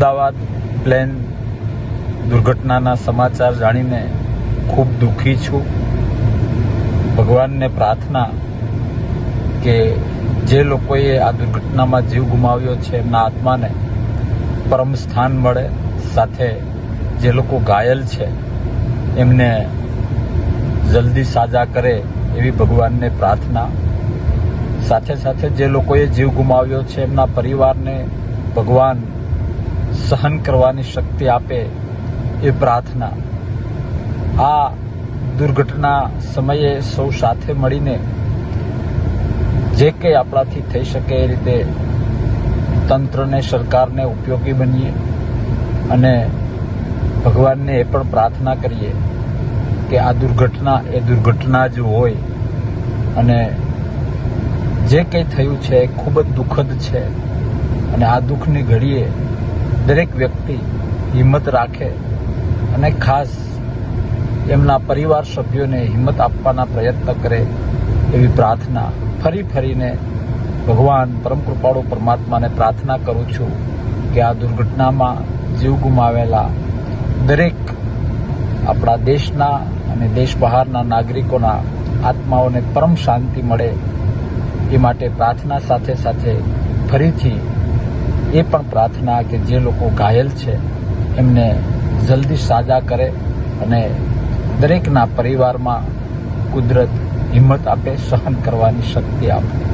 Ahmedabad plane દુર્ઘટનાના સમાચાર જાણીને ખૂબ દુઃખી છું. ભગવાનને પ્રાર્થના કે જે લોકોએ આ દુર્ઘટનામાં જીવ ગુમાવ્યો છે એમના આત્માને પરમ સ્થાન મળે, સાથે જે લોકો ઘાયલ છે એમને જલ્દી સાજા કરે એવી ભગવાનને પ્રાર્થના. સાથે સાથે જે લોકોએ જીવ ગુમાવ્યો છે એમના પરિવારને ભગવાન સહન કરવાની શક્તિ આપે એ પ્રાર્થના. આ દુર્ઘટના સમયે સૌ સાથે મળીને જે કંઈ આપણાથી થઈ શકે એ રીતે તંત્રને, સરકારને ઉપયોગી બનીએ અને ભગવાનને એ પણ પ્રાર્થના કરીએ કે આ દુર્ઘટના એ દુર્ઘટના જ હોય અને જે કંઈ થયું છે એ ખૂબ જ દુઃખદ છે અને આ દુઃખની ઘડીએ દરેક વ્યક્તિ હિંમત રાખે અને ખાસ એમના પરિવાર સભ્યોને હિંમત આપવાના પ્રયત્ન કરે એવી પ્રાર્થના. ફરીને ભગવાન પરમ કૃપાળુ પરમાત્માને પ્રાર્થના કરું છું કે આ દુર્ઘટનામાં જીવ ગુમાવેલા દરેક આપણા દેશના અને દેશ બહારના નાગરિકોના આત્માઓને પરમ શાંતિ મળે એ માટે પ્રાર્થના સાથે સાથે ફરીથી એ પણ પ્રાર્થના કે જે લોકો ઘાયલ છે એમને જલ્દી સાજા કરે અને દરેકના પરિવારમાં કુદરત હિંમત આપે, સહન કરવાની શક્તિ આપે.